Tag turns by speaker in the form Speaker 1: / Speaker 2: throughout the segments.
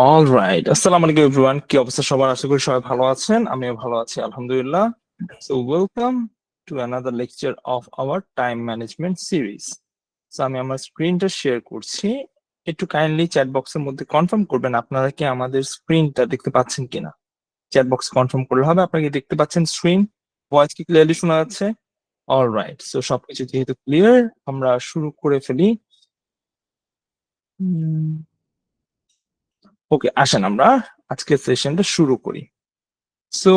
Speaker 1: All right, আসসালামু আলাইকুম everyone. কি অবস্থা সবার? আশা করি সবাই ভালো আছেন, আমিও ভালো আছি আলহামদুলিল্লাহ। So welcome to another lecture of our time management series. So আমি আমার স্ক্রিনটা শেয়ার করছি, একটু কাইন্ডলি চ্যাট বক্সের মধ্যে কনফার্ম করবেন আপনারা কি আমাদের স্ক্রিনটা দেখতে পাচ্ছেন কিনা। চ্যাট বক্স কনফার্ম করলে হবে আপনারা কি দেখতে পাচ্ছেন স্ক্রিন, ভয়েস কি ক্লিয়ারলি শোনা যাচ্ছে? অল রাইট, সো সবকিছু যেহেতু ক্লিয়ার, আমরা শুরু করে ফেলি। ওকে, আসেন আমরা আজকের সেশনটা শুরু করি। সো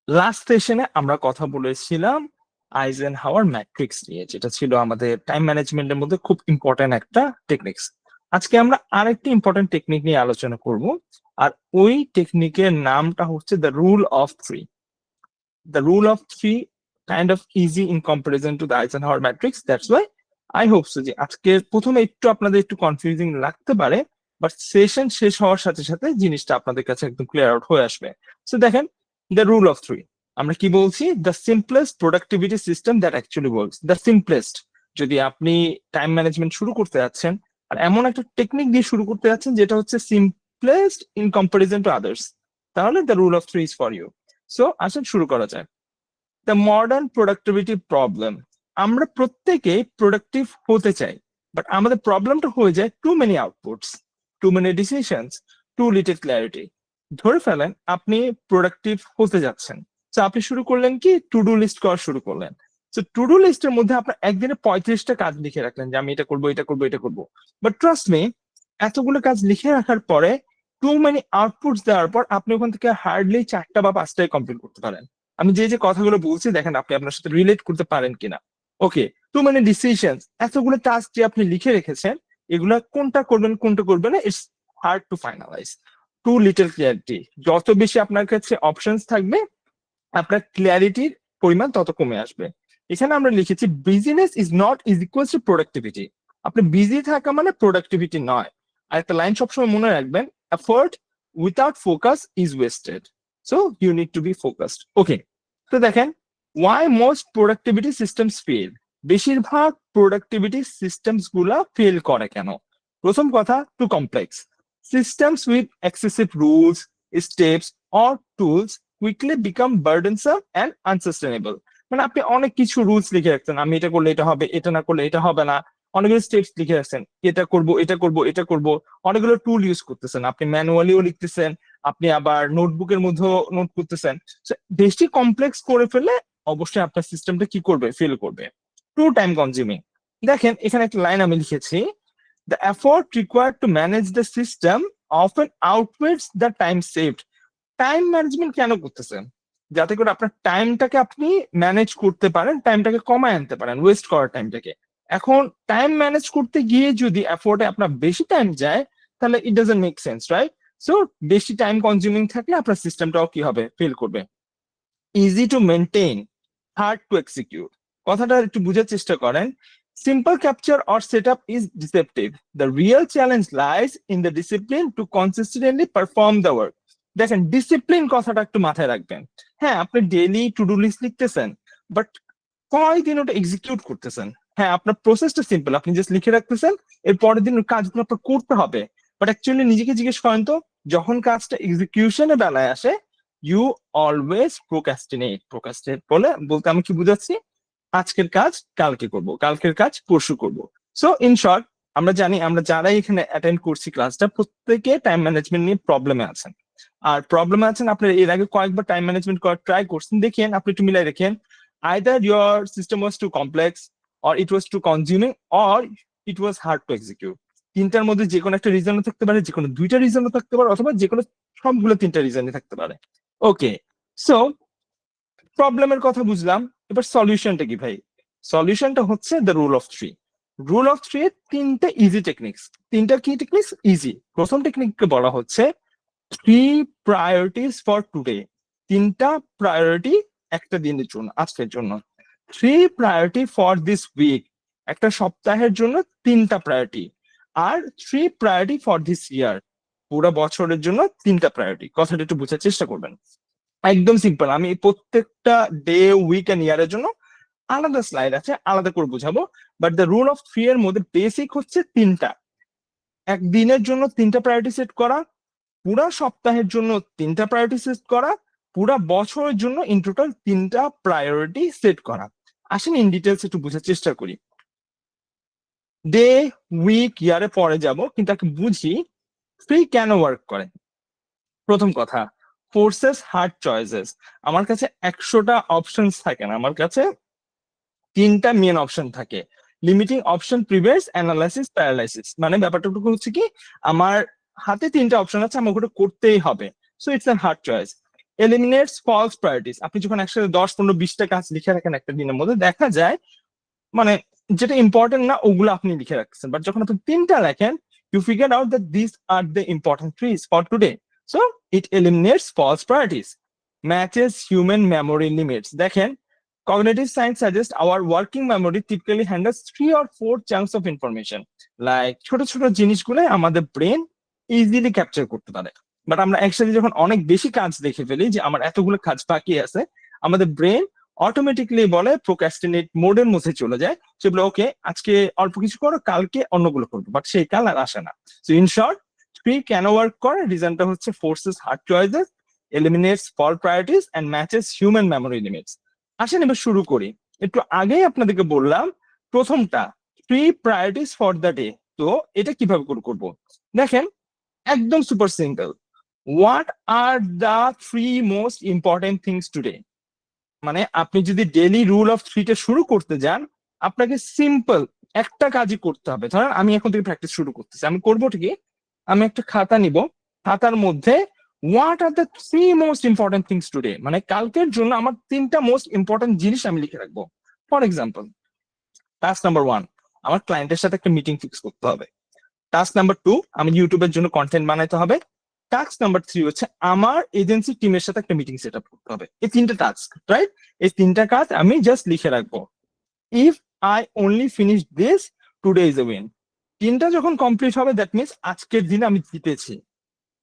Speaker 1: লাস্ট সেশনে আমরা কথা বলেছিলাম আইজেনহাওয়ার ম্যাট্রিক্স নিয়ে, যেটা ছিল আমাদের টাইম ম্যানেজমেন্টের মধ্যে খুব ইম্পর্টেন্ট একটা টেকনিক্স। আজকে আমরা আরেকটি ইম্পর্টেন্ট টেকনিক নিয়ে আলোচনা করব, আর ওই টেকনিকের নামটা হচ্ছে the rule of three. The rule of three kind of easy in comparison to the Eisenhower matrix, that's why I hope so যে আজকে প্রথমে একটু আপনাদের একটু কনফিউজিং লাগতে পারে, বাট সেশন শেষ হওয়ার সাথে সাথে জিনিসটা আপনাদের কাছে একদম ক্লিয়ার আউট হয়ে আসবে। সো দেখেন, দ্য রুল অফ থ্রি আমরা কি বলছি? The simplest productivity system that actually works. The simplest, যদি আপনি টাইম ম্যানেজমেন্ট শুরু করতে যাচ্ছেন আর এমন একটা টেকনিক দিয়ে শুরু করতে যাচ্ছেন যেটা হচ্ছে simplest in comparison to others, তাহলে the rule of three is for you. So আসেন শুরু করা যায়। দ্য মডার্ন প্রোডাক্টিভিটি প্রবলেম, আমরা প্রত্যেকেই প্রোডাক্টিভ হতে চাই, বাট আমাদের প্রবলেমটা হয়ে যায় too many outputs, too many decisions, too little clarity. ধরে ফেলেন আপনি প্রোডাক্টিভ হতে যাচ্ছেন, তো আপনি শুরু করলেন কি, টু ডু লিস্ট করা শুরু করলেন। তো টু ডু লিস্টের মধ্যে আপনার একদিনে 35টা কাজ লিখে রাখলেন যে আমি এটা করবো, এটা করবো, এটা করবো। বাট ট্রাস্ট মি, এতগুলো কাজ লিখে রাখার পরে টু মেনি আউটপুটস দেওয়ার পর আপনি ওখান থেকে হার্ডলি 4টা বা 5টাই কমপ্লিট করতে পারেন। আমি যে যে কথাগুলো বলছি দেখেন আপনি আপনার সাথে রিলেট করতে পারেন কিনা। ওকে, টু মেনি ডিসিশনস, এতগুলো টাস্ক যে আপনি লিখে রেখেছেন, এগুলা কোনটা করবেন কোনটা করবেন না, it's hard to finalise. Too little clarity, যত বেশি আপনার কাছে অপশনস থাকবে আপনার ক্লিয়ারিটির পরিমাণ তত কমে আসবে। এখানে আমরা লিখেছি business is not is equal to productivity. আপনি বিজি থাকা মানে প্রোডাক্টিভিটি নয়। আর একটা লাইন সবসময় মনে রাখবেন, effort without focus is wasted. So you need to be focused. Okay, তো দেখেন, why most productivity systems fail. বেশিরভাগ প্রোডাক্টিভিটি সিস্টেমস গুলা ফেল করে কেন? প্রথম কথা, too complex systems with excessive rules, steps or tools quickly become burdensome and unsustainable. মানে আপনি অনেক কিছু রুলস লিখে রাখছেন, আমি এটা করলে এটা হবে, এটা না করলে এটা হবে না। অনেকগুলো স্টেপস লিখে রাখছেন, এটা করব, এটা করব, এটা করব। অনেকগুলো টুল ইউজ করতেছেন, আপনি ম্যানুয়ালিও লিখতেছেন, আপনি আবার নোটবুকের মধ্যেও নোট করতেছেন। So, বেশি কমপ্লেক্স করে ফেলে অবশ্যই আপনার সিস্টেমটা কি করবে, ফেল করবে। টু টাইম কনজিউমিং, দেখেন এখানে একটা লাইন আমি লিখেছি, the effort required to manage the system often outweighs the time saved. Time management কেন করতেছেন? যাতে করে আপনার টাইমটাকে আপনি ম্যানেজ করতে পারেন, টাইমটাকে কমায় আনতে পারেন, ওয়েস্ট করার টাইমটাকে। এখন টাইম ম্যানেজ করতে গিয়ে যদি এফোর্টে আপনার বেশি টাইম যায়, তাহলে it doesn't make sense, right? So বেশি টাইম কনজিউমিং থাকলে আপনার সিস্টেমটাও কি হবে, ফেল করবে। Easy to maintain, hard to execute, কথাটা একটু বুঝার চেষ্টা করেন। Simple capture or set up is deceptive, the real challenge lies in the discipline to consistently perform the work. দেখেন, ডিসিপ্লিন কথাটা একটু মাথায় রাখবেন। হ্যাঁ, আপনি ডেইলি টু ডু লিস্ট লিখতেছেন, বাট কয়দিন ওটা এক্সিকিউট করতেছেন? হ্যাঁ, আপনার প্রসেসটা সিম্পল, আপনি জাস্ট লিখে রাখতেছেন, এর পরের দিন ওই কাজগুলো আপনার করতে হবে। বাট অ্যাকচুয়ালি নিজেকে জিজ্ঞেস করেন তো, যখন কাজটা এক্সিকিউশনের বেলায় আসে, ইউ অলওয়েজ প্রোক্রাস্টিনেট। প্রোক্রাস্টিনেট বলে বলতে আমি কি বুঝাচ্ছি? আজকের কাজ কালকে করব, কালকের কাজ পরশু করব। সো ইন শর্ট, আমরা জানি আমরা যারাই এখানে অ্যাটেন্ড করছি ক্লাসটা, প্রত্যেকে টাইম ম্যানেজমেন্ট নিয়ে প্রবলেমে আছেন। আর প্রবলেমে আছেন, আপনার এর আগে কয়েকবার টাইম ম্যানেজমেন্ট করার ট্রাই করছেন, দেখেন আপনি একটু মিলাই দেখেন, either your system was too complex, or it was too consuming, or it was hard to execute. তিনটার মধ্যে যে কোনো একটা রিজনও থাকতে পারে, যে কোনো দুইটা রিজনও থাকতে পারে, অথবা যে কোনো সবগুলো তিনটা রিজনই থাকতে পারে। ওকে, সো প্রবলেমের কথা বুঝলাম, এবার সলিউশনটা কি ভাই? সলিউশনটা হচ্ছে the rule of three. Rule of three এর তিনটা ইজি টেকনিক্স। তিনটা কি টেকনিক্স? ইজি। প্রথম টেকনিককে বলা হচ্ছে থ্রি প্রায়োরিটিস ফর টুডে। তিনটা প্রায়োরিটি একটা দিনের জন্য, আজকের জন্য। Three priority for this week, একটা সপ্তাহের জন্য তিনটা প্রায়োরিটি। আর three priority for this year, পুরো বছরের জন্য তিনটা প্রায়োরিটি। কথাটা একটু বোঝার চেষ্টা করবেন। একদম সিম্পল, আমি প্রত্যেকটা ডে, উইক এন্ড ইয়ারের জন্য আলাদা স্লাইড আছে, আলাদা করে বুঝাবো। But the rule of three এর মধ্যে বেসিক হচ্ছে তিনটা। একদিনের জন্য 3টা প্রায়োরিটি সেট করা, পুরা সপ্তাহের জন্য 3টা প্রায়োরিটি সেট করা, পুরা বছরের জন্য ইন টোটাল 3টা প্রায়োরিটি সেট করা। আসেন ইন ডিটেলস একটু বোঝার চেষ্টা করি। ডে, উইক, ইয়ারে পরে যাব, কিন্তু আগে বুঝি ফ্রি কেন ওয়ার্ক করে। প্রথম কথা, ফোর্সেস হার্ড চয়েসেস। আমার কাছে 100টা অপশনস থাকে না, আমার কাছে 3টা মেন অপশন থাকে। Limiting option previous analysis paralysis, মানে ব্যাপারটা হচ্ছে কি, আমার হাতে 3টা অপশন আছে, আমাকে ওটা করতেই হবে। So it's an hard choice. Eliminates false priorities. আপনি যখন একসাথে 10, 15, 20টা কাজ লিখে রাখেন একটা দিনের মধ্যে, দেখা যায় মানে যেটা ইম্পর্টেন্ট না ওগুলো আপনি লিখে রাখছেন, বাট যখন আপনি 3টা লেখেন, you figure out that this are the important threes for today. So it eliminates false priorities. Matches human memory limits. দেখেন, cognitive science suggests our working memory typically handles 3 or 4 chunks of information. Like ছোট ছোট জিনিসগুলো আমাদের brain easily capture করতে পারে, but আমরা একসাথে যখন অনেক বেশি কাজ দেখে ফেলি যে আমার এতগুলো কাজ বাকি আছে, আমাদের ব্রেন অটোমেটিকলি বলে প্রোক্রাস্টিনেট মোডের মধ্যে চলে যায়, সেগুলো ওকে আজকে অল্প কিছু করো, কালকে অন্যগুলো করবো, বাট সেই কাল আর আসে না। সো ইন শর্ট, থ্রি কেন ওয়ার্ক করে, রিজনটা হচ্ছে forces hard choices, eliminates false priorities and matches human memory limits. আসেন এবার শুরু করি। একটু আগেই আপনাদেরকে বললাম প্রথমটা, three priorities for the day. তো এটা কিভাবে করব? দেখেন, একদম super simple. What are the 3 most important things today? মানে আপনি যদি ডেইলি রুল অফ থ্রিটা শুরু করতে যান, আপনাকে সিম্পল একটা কাজই করতে হবে। ধরেন আমি এখন থেকে প্র্যাকটিস শুরু করতেছি, আমি করবো ঠিকই, আমি একটা খাতা নিব, খাতার মধ্যে what are the 3 most important things today, মানে কালকের জন্য আমার 3টা মোস্ট ইম্পর্টেন্ট জিনিস আমি লিখে রাখবো। ফর এক্সাম্পল, টাস্ক নাম্বার 1, আমার ক্লায়েন্টের সাথে একটা মিটিং ফিক্স করতে হবে। টাস্ক নাম্বার 2, আমি ইউটিউবের জন্য কন্টেন্ট বানাইতে হবে। টাস্ক নাম্বার 3 হচ্ছে আমার এজেন্সি টিমের সাথে একটা মিটিং সেট আপ করতে হবে। এই 3টা টাস্ক, রাইট? এই 3টা কাজ আমি জাস্ট লিখে রাখবো। If I only finish this, today is a win. 3টা যখন কমপ্লিট হবে, দ্যাট মিনস আজকের দিনে আমি জিতেছি।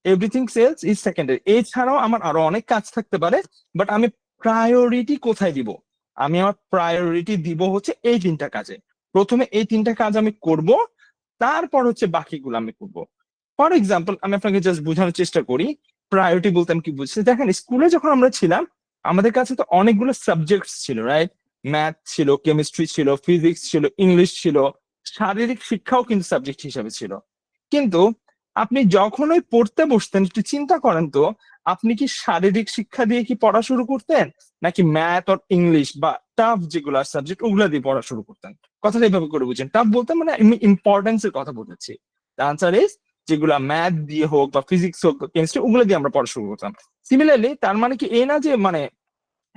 Speaker 1: Everything else is secondary. এছাড়াও আমার আরো অনেক কাজ থাকতে পারে, বাট আমি প্রায়োরিটি কোথায় দিব? আমি আমার প্রায়োরিটি দিব হচ্ছে এই 3টা কাজে। প্রথমে এই 3টা কাজ আমি করব, তারপর হচ্ছে বাকিগুলো আমি করব। ফর এক্সাম্পল, আমি আপনাকে জাস্ট বোঝানোর চেষ্টা করি প্রায়োরিটি বলতে আমি কি বুঝছি। দেখেন, স্কুলে যখন আমরা ছিলাম, আমাদের কাছে তো অনেকগুলো সাবজেক্ট ছিল, রাইট? ম্যাথ ছিল, কেমিস্ট্রি ছিল, ফিজিক্স ছিল, ইংলিশ ছিল, শারীরিক শিক্ষাও কিন্তু সাবজেক্ট হিসাবে ছিল। কিন্তু আপনি যখনই পড়তে বসতেন, একটু চিন্তা করেন তো, আপনি কি শারীরিক শিক্ষা দিয়ে কি পড়া শুরু করতেন, নাকি ম্যাথ আর ইংলিশ বা টাফ যেগুলো সাবজেক্ট ওগুলা দিয়ে পড়া শুরু করতেন? কথাটা এইভাবে করে বুঝেন। টাফ বলতে মানে আমি ইম্পর্টেন্স এর কথা বলেছি। আনসার ইজ যেগুলা ম্যাথ দিয়ে হোক বা ফিজিক্স হোক বা কেমিস্ট্রি, ওগুলো দিয়ে আমরা পড়া শুরু করতাম। সিমিলারলি তার মানে কি এই না যে মানে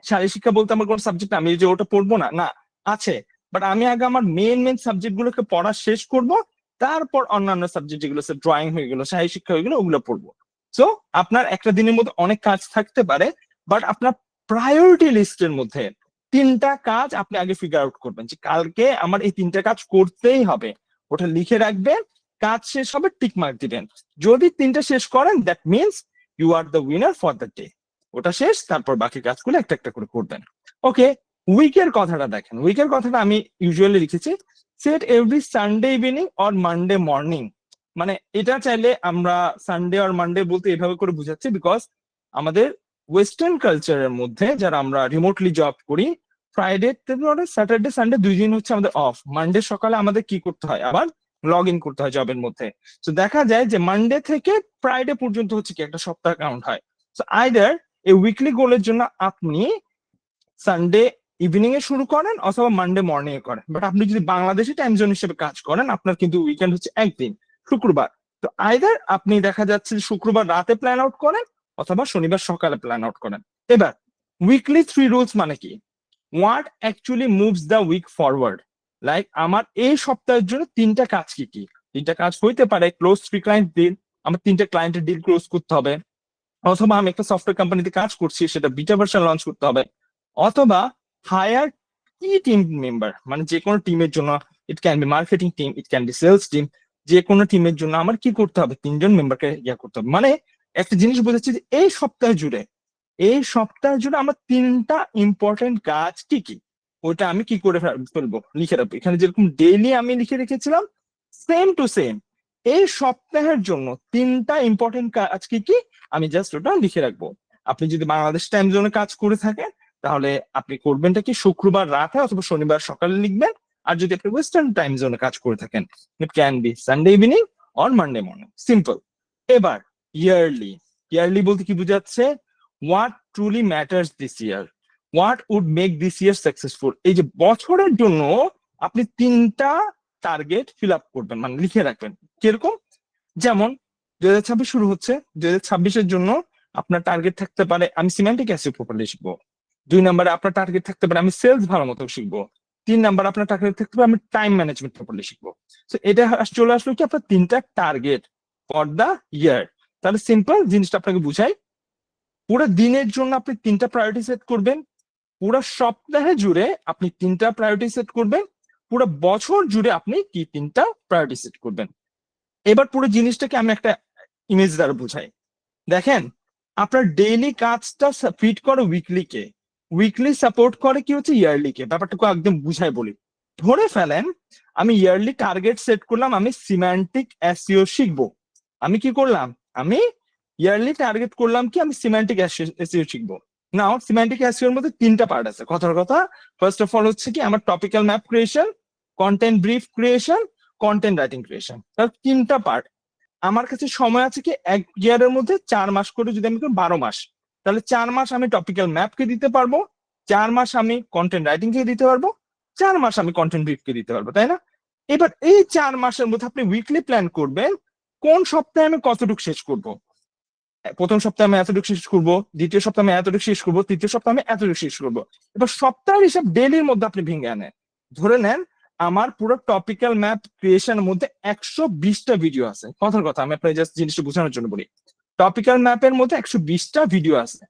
Speaker 1: শারীরিক শিক্ষা বলতে আমার কোনো সাবজেক্ট আমি যে ওটা পড়বো না, না, আছে, বাট আমি আগে আমার মেন সাবজেক্ট গুলোকে পড়া শেষ করব, তারপর অন্যান্য সাবজেক্ট যেগুলো ড্রয়িং হয়ে গেলো, শারীরিক শিক্ষা হয়ে গেলো, ওগুলো পড়বো। সো আপনার একটা দিনের মধ্যে অনেক কাজ থাকতে পারে, বাট আপনার প্রায়োরিটি লিস্টের মধ্যে 3টা কাজ আপনি আগে ফিগার আউট করবেন যে কালকে আমার এই 3টা কাজ করতেই হবে, ওটা লিখে রাখবেন। কাজ শেষ হবে, টিক মার্ক দিবেন। যদি 3টা শেষ করেন, that means you are the winner for the day. ওটা শেষ, তারপর বাকি কাজগুলো একটা একটা করে করবেন। ওকে, উইকের কথাটা দেখেন। উইকের কথাটা আমি ইউজুয়ালি লিখেছি set every Sunday evening or Monday morning. মানে এটা চাইলে আমরা সানডে আর মানডে বলতে এভাবে করে বুঝাচ্ছি, বিকজ আমাদের ওয়েস্টার্ন কালচারের মধ্যে যারা আমরা রিমোটলি জব করি, ফ্রাইডে স্যাটারডে সানডে 2 দিন হচ্ছে আমাদের অফ। মানডে সকালে আমাদের কি করতে হয়, আবার লগ ইন করতে হয় জবের মধ্যে। তো দেখা যায় যে মানডে থেকে ফ্রাইডে পর্যন্ত হচ্ছে কি একটা সপ্তাহ কাউন্ট হয়। সো আইদার এই উইকলি গোলের জন্য আপনি সানডে ইভিনিং এ শুরু করেন অথবা মানডে মর্নিং এ করেন, বাট আপনি যদি বাংলাদেশি টাইম জোন হিসেবে কাজ করেন, আপনার কিন্তু উইকেন্ড হচ্ছে একদিন, শুক্রবার। তো আইদার আপনি দেখা যাচ্ছে শুক্রবার রাতে প্ল্যান আউট করেন অথবা শনিবার সকালে প্ল্যান আউট করেন। এবার উইকলি 3 রুলস মানে কি? What actually moves the week forward. Like আমার এই সপ্তাহের জন্য 3টা কাজ কি কি? 3টা কাজ হইতে পারে ক্লোজ 3 ক্লায়েন্ট ডিল, আমার 3টা ক্লায়েন্টের ডিল ক্লোজ করতে হবে, অথবা আমি একটা সফটওয়্যার কোম্পানিতে কাজ করছি, সেটা বিটা ভার্সন লঞ্চ করতে হবে, অথবা হায়ার কি টিম মেম্বার, মানে যে কোনো টিমের জন্য, it can be marketing team, it can be sales team, যে কোনো টিমের জন্য আমার কি করতে হবে, 3জন মেম্বারকে ইয়া করতে হবে। মানে একটা জিনিস বোঝাচ্ছি যে এই সপ্তাহে জুড়ে আমার 3টা ইম্পর্টেন্ট কাজ কি কি, ওটা আমি কি করে ফেলবো, লিখে রাখবো। এখানে যেরকম ডেইলি আমি লিখে রেখেছিলাম, সেম টু সেম এই সপ্তাহের জন্য 3টা ইম্পর্টেন্ট কাজ কি কি আমি জাস্ট ওটা লিখে রাখবো। আপনি যদি বাংলাদেশ টাইম জোনে কাজ করে থাকেন তাহলে আপনি করবেনটা কি শুক্রবার রাতে অথবা শনিবার সকালে লিখবেন। আর যদি আপনি ওয়েস্টার্ন টাইম জোনে কাজ করে থাকেন it can be Sunday evening or Monday morning, simple. এবার ইয়ারলি, ইয়ারলি বলতে কি বোঝাচ্ছে? What truly matters this year, what would make this year successful. এই যে বছরের জন্য আপনি 3টা টার্গেট ফিল আপ করবেন, মানে লিখে রাখবেন। কিরকম? যেমন 2026 শুরু হচ্ছে, 2026-এর জন্য আপনার টার্গেট থাকতে পারে আমি সিমেন্টিক অ্যাসিড প্রপারলি শিখবো। 2 নম্বরে আপনার টার্গেট থাকতে পারে আমি সেলস ভালো মতো শিখবো। 3 নাম্বার আপনার টার্গেট থাকতে পারে আমি টাইম ম্যানেজমেন্ট প্রপারলি শিখবো। তো এটা চলে আসলো কি আপনার 3টা টার্গেট ফর দা ইয়ার। তাহলে সিম্পল জিনিসটা আপনাকে বুঝাই, পুরো দিনের জন্য আপনি 3টা প্রায়োরিটি সেট করবেন, পুরো সপ্তাহে জুড়ে আপনি 3টা প্রায়োরিটি সেট করবেন, পুরো বছর জুড়ে আপনি কি 3টা প্রায়োরিটি সেট করবেন। এবার পুরো জিনিসটাকে আমি একটা ইমেজ দ্বারা বুঝাই। দেখেন, আপনার ডেইলি কাজটা ফিট করে উইকলি কে, উইকলি সাপোর্ট করে কি হচ্ছে ইয়ারলি কে। ব্যাপারটাকে একদম বুঝাই বলি। ধরে ফেলেন আমি ইয়ারলি টার্গেট সেট করলাম আমি সিম্যান্টিক এসইও শিখবো। আমি কি করলাম? আমি ইয়ারলি টার্গেট করলাম কি আমি সিম্যান্টিক এসইও শিখবো। নাও সিম্যান্টিক এসইওর মধ্যে 3টা পার্ট আছে। কথার কথা, ফার্স্ট অফ অল হচ্ছে কি আমার topical map creation, content brief creation, content writing creation. তার 3টা পার্ট। আমার কাছে সময় আছে কি এক ইয়ারের মধ্যে 4 মাস করে, যদি আমি 12 মাস, তাহলে 4 মাস আমি টপিক্যাল ম্যাপকে দিতে পারবো, 4 মাস আমি কন্টেন্ট রাইটিং কে দিতে পারবো, 4 মাস আমি কন্টেন্ট ব্রিফকে দিতে পারবো, তাই না? এবার এই 4 মাসের মধ্যে আপনি উইকলি প্ল্যান করবেন কোন সপ্তাহে আমি কতটুকু শেষ করব। প্রথম সপ্তাহে আমি এতটুকু শেষ করবো, দ্বিতীয় সপ্তাহে আমি এতটুকু শেষ করবো, তৃতীয় সপ্তাহে আমি এতটুকু শেষ করবো। এবার সপ্তাহের হিসাব ডেলির মধ্যে আপনি ভেঙে আনেন। ধরে নেন আমার পুরো টপিক্যাল ম্যাপ ক্রিয়েশনের মধ্যে 120টা ভিডিও আছে। কথার কথা, আমি আপনার জাস্ট জিনিসটা বোঝানোর জন্য বলি। টপিক্যাল ম্যাপের মধ্যে 120টা ভিডিও আছে।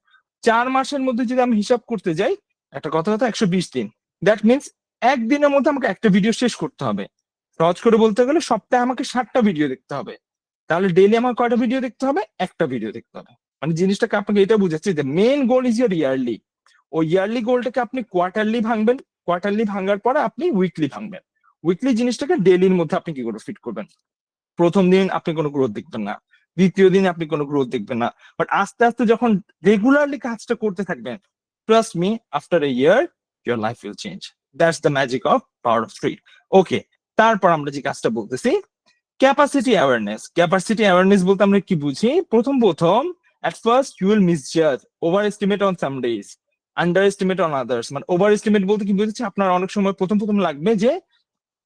Speaker 1: 4 মাসের মধ্যে যদি আমি হিসাব করতে যাই, একটা কথা 120 দিন, দ্যাট মিনস একদিনের মধ্যে আমাকে একটা ভিডিও শেষ করতে হবে। সহজ করে বলতে গেলে সপ্তাহে আমাকে 60টা ভিডিও দেখতে হবে। তাহলে ডেইলি আমার কয়টা ভিডিও দেখতে হবে? একটা ভিডিও দেখতে হবে। মানে জিনিসটাকে আপনাকে এটা বুঝাচ্ছি যে main goal is year yearly. ওই ইয়ারলি গোলটাকে আপনি কোয়ার্টারলি ভাঙবেন, কোয়ার্টারলি ভাঙার পরে আপনি উইকলি ভাঙবেন। উইকলি জিনিসটাকে ডেইলির মধ্যে আপনি কি করে ফিট করবেন। প্রথম দিন আপনি কোনো গ্রোথ দেখবেন না, দ্বিতীয় দিন আপনি কোনো গ্রোথ দেখবেন না, বাট আস্তে আস্তে যখন রেগুলারলি কাজটা করতে থাকবেন, trust me, after a year your life will change. That's the magic of power of street. Okay, তারপর আমরা যে কাজটা বলতেছি ক্যাপাসিটি অ্যাওয়ারনেস। ক্যাপাসিটি অ্যাওয়ারনেস বলতে আমরা কি বুঝি? প্রথম at first you will misjudge, overestimate on some days, underestimate on others। মানে ওভার এস্টিমেট বলতে কি বুঝেছি? আপনার অনেক সময় প্রথম প্রথম লাগবে যে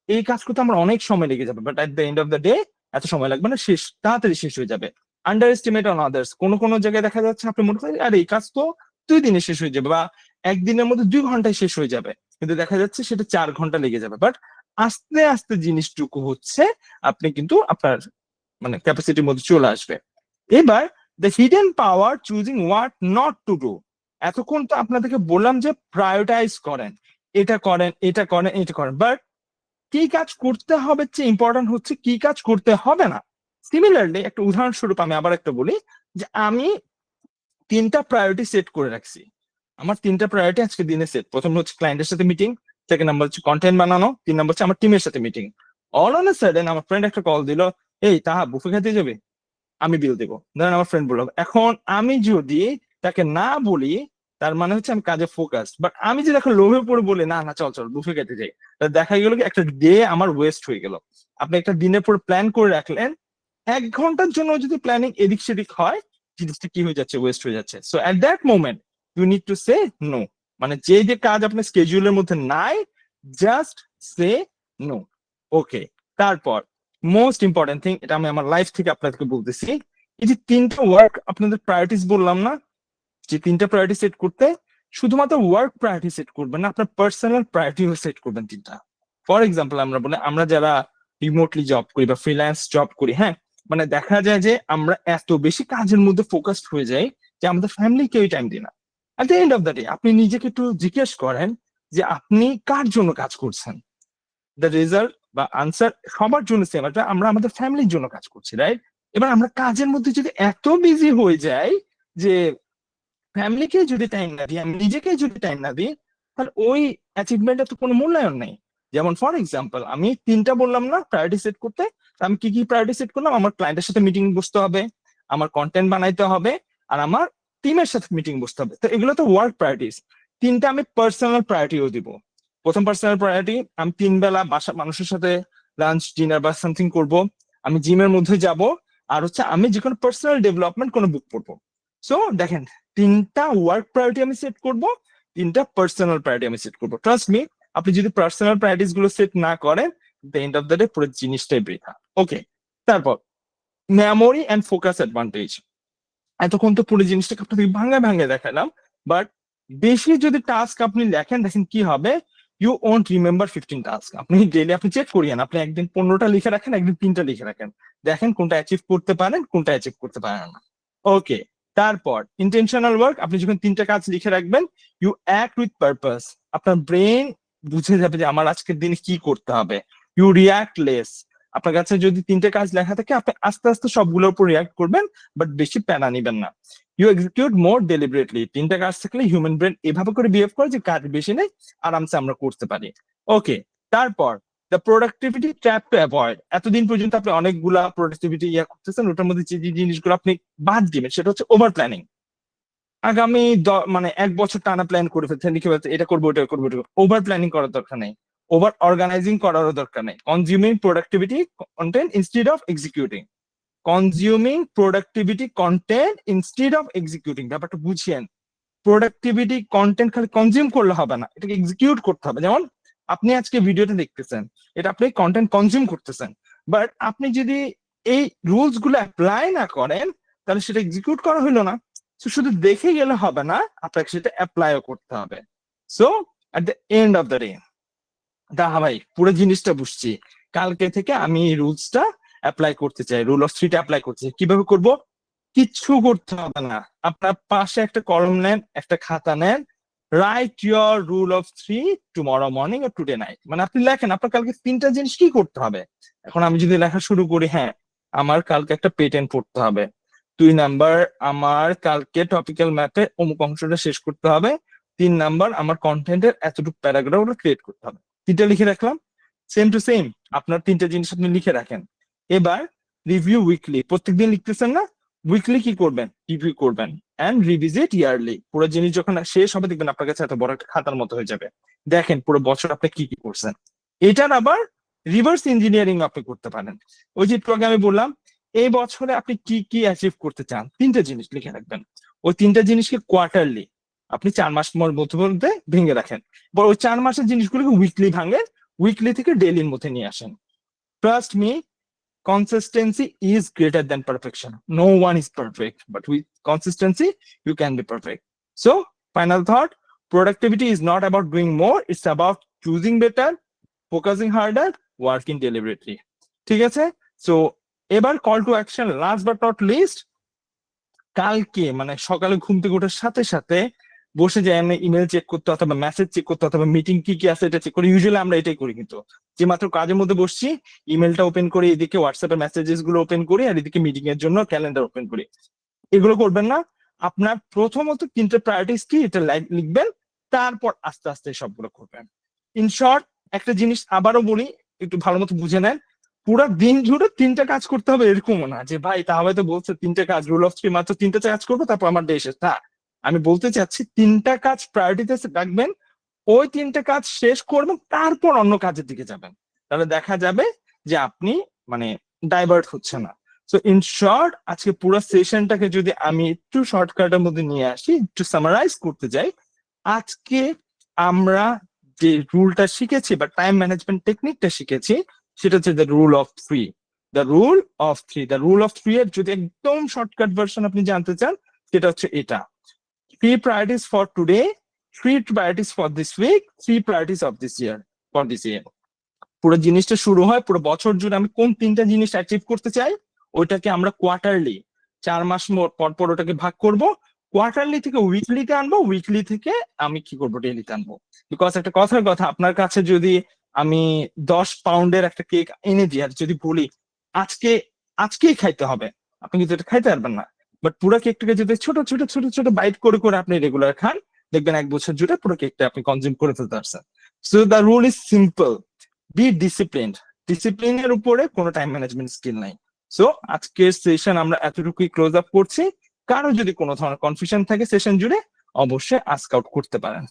Speaker 1: এই কাজ করতে আমার অনেক সময় লেগে যাবে, but at the end of the day এত সময় লাগবে না, শেষ তাড়াতাড়ি শেষ হয়ে যাবে। আন্ডার এস্টিমেট অন আদার্স, কোনো জায়গায় দেখা যাচ্ছে আপনি মনে করেন আরে এই কাজ তো 2 দিনে শেষ হয়ে যাবে বা একদিনের মধ্যে 2 ঘন্টায় শেষ হয়ে যাবে, কিন্তু দেখা যাচ্ছে সেটা 4 ঘন্টা লেগে যাবে। বাট আস্তে আস্তে জিনিসটুকু হচ্ছে আপনি কিন্তু আপনার মানে ক্যাপাসিটির মধ্যে চলে আসবে। এবার the hidden power choosing what not to do. এতক্ষণ তো আপনাদেরকে বললাম যে প্রায়োরিটাইজ করেন, এটা করেন, এটা করেন, এটা করেন, বাট কি কাজ করতে হবে চেয়ে ইম্পর্টেন্ট হচ্ছে কি কাজ করতে হবে না। সিমিলারলি একটা উদাহরণস্বরূপ আমি আবার একটা বলি যে আমি 3টা প্রায়োরিটি সেট করে রাখছি। আমার 3টা প্রায়োরিটি আজকে দিনে সেট। প্রথম হচ্ছে ক্লায়েন্টের সাথে মিটিং, সেকেন্ড নাম্বার হচ্ছে কন্টেন্ট বানানো, 3 নাম্বার হচ্ছে আমার টিমের সাথে meeting. All on a sudden আমার ফ্রেন্ড একটা কল দিল, এই তাহা বুফে খেতে যাবে, আমি বিল দেবো। ধরেন আমার ফ্রেন্ড বললো, এখন আমি যদি তাকে না বলি তার মানে হচ্ছে আমি কাজে ফোকাস, বাট আমি যদি এখন লোভে পড়ে বলি না না চল চল বুফে খেতে যাই, দেখা গেল কি একটা ডে আমার ওয়েস্ট হয়ে গেল। আপনি একটা দিনের পর প্ল্যান করে রাখলেন, 1 ঘন্টার জন্য যদি প্ল্যানিং এদিক সেদিক হয় জিনিসটা কি হয়ে যাচ্ছে? ওয়েস্ট হয়ে যাচ্ছে। So at that moment you need to say no. মানে যে যে কাজ আপনার স্কেডিউলের মধ্যে নাই, জাস্ট সে নো। ওকে, তারপর মোস্ট ইম্পর্টেন্ট থিং, এটা আমি আমার লাইফ থেকে আপনাদেরকে বলতেছি, এই যে 3টা ওয়ার্ক আপনাদের প্রায়োরিটিস বললাম না, যে 3টা প্রায়োরিটি সেট করতে, শুধুমাত্র ওয়ার্ক প্রায়োরিটি সেট করবেন না, আপনার পার্সোনাল প্রায়োরিটিও সেট করবেন 3টা। ফর এক্সাম্পল আমরা বলি আমরা যারা রিমোটলি জব করি বা ফ্রিল্যান্স জব করি, হ্যাঁ, মানে দেখা যায় যে আমরা এত বেশি কাজের মধ্যে ফোকাসড হয়ে যাই যে আমাদের ফ্যামিলি কেউ টাইম দিই না। At the end of the day আপনি নিজেকে একটু জিজ্ঞেস করেন যে আপনি কার জন্য কাজ করছেন। দ্য রেজাল্ট বা আনসার সবার জন্য সেম আসবে, আমরা আমাদের ফ্যামিলির জন্য কাজ করছি, রাইট? এবার আমরা কাজের মধ্যে যদি এত বিজি হয়ে যাই যে ফ্যামিলিকে যদি টাইম না দিই, আমি নিজেকে যদি টাইম না দিই, তাহলে ওই অ্যাচিভমেন্টের তো কোনো মূল্যায়ন নেই। যেমন ফর এক্সাম্পল আমি 3টা বললাম না প্রায়োরিটি সেট করতে, আমি কি কি প্রায়োরিটি সেট করলাম? আমার ক্লায়েন্টের সাথে মিটিং বসতে হবে, আমার কন্টেন্ট বানাইতে হবে, আর আমার টিমের সাথে মিটিং বসতে হবে। তো এগুলো তো ওয়ার্ক প্রায়োরিটিস। তিনটা আমি পার্সোনাল প্রায়োরিটিও দিব। প্রথম পার্সোনাল প্রায়োরিটি, আমি 3 বেলা বাসা মানুষের সাথে লাঞ্চ ডিনার বা সামথিং করব, আমি জিমের মধ্যে যাব, আর হচ্ছে আমি যে কোনো পার্সোনাল ডেভেলপমেন্ট কোনো বুক পড়বো। সো দেখেন, 3টা ওয়ার্ক প্রায়োরিটি আমি সেট করব, 3টা পার্সোনাল প্রায়োরিটি আমি সেট করবো। ট্রাস্ট মি, আপনি যদি পার্সোনাল প্রায়োরিটিস গুলো সেট না করেন, the end of the day পুরো জিনিসটাই বৃথা। ওকে, তারপর মেমোরি অ্যান্ড ফোকাস অ্যাডভান্টেজ। এতক্ষণ তো পুরো জিনিসটাকে আপনাদের ভাঙায় ভাঙায় দেখালাম, বাট বেশি যদি টাস্ক আপনি লেখেন, দেখেন কি হবে, ইউ ওন্ট রিমেম্বার 15 টাস্ক। আপনি ডেইলি আপনি চেক করিয়েন, আপনি একদিন 15টা লিখে রাখেন, একদিন 3টা লিখে রাখেন, দেখেন কোনটা অ্যাচিভ করতে পারেন, কোনটা অ্যাচিভ করতে পারেন না। ওকে, তারপর ইন্টেনশনাল ওয়ার্ক, আপনি যখন 3টা কাজ লিখে রাখবেন, ইউ অ্যাক্ট উইথ পারপাস। আপনার ব্রেন বুঝে যাবে যে আমার আজকের দিনে কি করতে হবে। You react less. আপনার কাছে যদি 3টে কাজ লেখা থাকে, আপনি আস্তে আস্তে সবগুলোর উপর রিয়াক্ট করবেন, বাট বেশি প্যারা নিবেন না। You execute more deliberately. 3টে কাজ থাকলে হিউম্যান ব্রেন এভাবে করে বিহেভ করে যে কাজ বেশি নেই, আরামসে আমরা করতে পারি। ওকে, তারপর the productivity trap to avoid. এতদিন পর্যন্ত আপনি অনেকগুলা প্রোডাক্টিভিটি করতেছেন, ওটার মধ্যে যে যে জিনিসগুলো আপনি বাদ দিবেন সেটা হচ্ছে ওভার প্ল্যানিং। আগামী মানে 1 বছর টানা প্ল্যান করে ফেলছেন, লিখে ফেলছেন এটা করবো ওটা করবো। ওভার প্ল্যানিং করার দরকার নেই, ওভার অর্গানাইজিং করারও দরকার নেই। Consuming productivity content instead of executing. Consuming productivity content instead of executing, ব্যাপারটা বুঝিয়েন। প্রোডাক্টিভিটি কন্টেন্ট খালি কনজিউম করলে হবে না, এটাকে এক্সিকিউট করতে হবে। যেমন আপনি আজকে ভিডিওটা দেখতেছেন, এটা আপনি কন্টেন্ট কনজিউম করতেছেন, বাট আপনি যদি এই রুলস গুলো অ্যাপ্লাই না করেন, তাহলে সেটা এক্সিকিউট করা হইলো না। তো শুধু দেখে গেলে হবে না, আপনাকে সেটা অ্যাপ্লাইও করতে হবে। So at the end of the day, ভাই পুরো জিনিসটা বুঝছি, কালকে থেকে আমি এই রুলসটা অ্যাপ্লাই করতে চাই, রুল অফ থ্রিটা অ্যাপ্লাই করতে চাই। কিভাবে করব? কিচ্ছু করতে হবে না, আপনার পাশে একটা কলম নেন, একটা খাতা নেন, write your rule of three tomorrow morning আর টুডে নাইট। মানে আপনি লেখেন আপনার কালকে 3টা জিনিস কি করতে হবে। এখন আমি যদি লেখা শুরু করি, হ্যাঁ আমার কালকে একটা পেটেন্ট পড়তে হবে, 2 নাম্বার আমার কালকে টপিক্যাল ম্যাপে অমুক অংশটা শেষ করতে হবে, 3 নাম্বার আমার কন্টেন্টের এতটুকু প্যারাগ্রাফ ক্রিয়েট করতে হবে। 3টা লিখে রাখলাম, সেম টু সেম আপনার 3টা জিনিস আপনি লিখে রাখেন। এবার রিভিউ উইকলি, প্রত্যেকদিন লিখতেছেন না, উইকলি কি করবেন? রিভিউ করবেন এন্ড রিভিজিট ইয়ারলি। পুরো জিনিস যখন শেষ হবে, দেখবেন আপনার কাছে এত বড় একটা খাতার মতো হয়ে যাবে। দেখেন পুরো বছর আপনি কি কি করছেন। এটার আবার রিভার্স ইঞ্জিনিয়ারিং আপনি করতে পারেন। ওই যে একটু আগে আমি বললাম, এই বছরে আপনি কি কি অ্যাচিভ করতে চান, 3টা জিনিস লিখে রাখবেন। ওই 3টা জিনিসকে কোয়ার্টারলি, আপনি 4 মাস মধ্যে মধ্যে ভেঙে রাখেন। ওই 4 মাসের জিনিসগুলোকে উইকলি ভাঙেন, উইকলি থেকে ডেইলির মধ্যে নিয়ে আসেন। Trust me, consistency is greater than perfection. No one is perfect, but with consistency you can be perfect. So final thought, productivity is not about doing more, it's about choosing better, focusing harder, working deliberately. ঠিক আছে? So এবার call to action, last but not list, কালকে মানে সকালে ঘুম থেকে ওঠার সাথে সাথে বসে যায় আমরা ইমেল চেক করতে অথবা মেসেজ চেক করতে অথবা মিটিং কি কি আছে এটা চেক করি। ইউজুয়ালি আমরা এটাই করি, কিন্তু যে মাত্র কাজের মধ্যে বসছি ইমেলটা ওপেন করি, এদিকে হোয়াটসঅ্যাপের মেসেজেস গুলো ওপেন করি, আর এদিকে মিটিং এর জন্য ক্যালেন্ডার ওপেন করি। এগুলো করবেন না। আপনার প্রথমত 3টে প্রায়োরিটিস কি এটা লিখবেন, তারপর আস্তে আস্তে সবগুলো করবেন। ইন শর্ট, একটা জিনিস আবারও বলি, একটু ভালো মতো বুঝে নেন, পুরো দিন জুড়ে 3টা কাজ করতে হবে এরকমও না যে ভাই তাহলে তো বলছে 3টে কাজ, রুল অফ থ্রি মাত্র 3টা কাজ করবো তারপর আমার ডে শেষ। না, আমি বলতে চাচ্ছি 3টা কাজ প্রায়োরিটিতে রাখবেন, ওই 3টে কাজ শেষ করবেন, তারপর অন্য কাজের দিকে যাবেন। তাহলে দেখা যাবে যে আপনি মানে ডাইভার্ট হচ্ছে না। সো ইন শর্ট, আজকে পুরো সেশনটাকে যদি আমি একটু শর্টকাটের মধ্যে নিয়ে আসি, একটু সামারাইজ করতে যাই, আজকে আমরা যে রুলটা শিখেছি বা টাইম ম্যানেজমেন্ট টেকনিকটা শিখেছি, সেটা হচ্ছে the rule of three. The rule of three, the rule of three এর যদি একদম শর্টকাট ভার্সন আপনি জানতে চান, সেটা হচ্ছে এটা: 3 priorities for today, 3 priorities for this week, 3 priorities of this year for this year. পুরো জিনিসটা শুরু হয় পুরো বছর জুড়ে আমি কোন 3টা জিনিস অ্যাচিভ করতে চাই, ওইটাকে আমরা কোয়ার্টারলি 4 মাস পর পর ওটাকে ভাগ করব, কোয়ার্টারলি থেকে উইকলিতে আনবো, উইকলি থেকে আমি কি করবো ডেইলিতে আনবো। বিকজ একটা কথার কথা, আপনার কাছে যদি আমি 10 পাউন্ডের একটা কেক এনে দিই আর যদি বলি আজকে আজকেই খাইতে হবে, আপনি কিন্তু এটা খাইতে পারবেন না। বাট পুরো কেকটাকে যদি ছোট ছোট ছোট ছোট বাইট করে করে আপনি রেগুলার খান, দেখবেন 1 বছর জুড়ে পুরো কেকটা আপনি কনজিউম করে ফেলতে পারছেন। So the rule is simple, be disciplined, ডিসিপ্লিনের উপরে কোনো টাইম ম্যানেজমেন্ট স্কিল নাই। সো আজকের সেশন আমরা এতটুকুই ক্লোজ আপ করছি। কারো যদি কোনো ধরনের কনফিউশন থাকে সেশন জুড়ে, অবশ্যই আস্ক আউট করতে পারেন।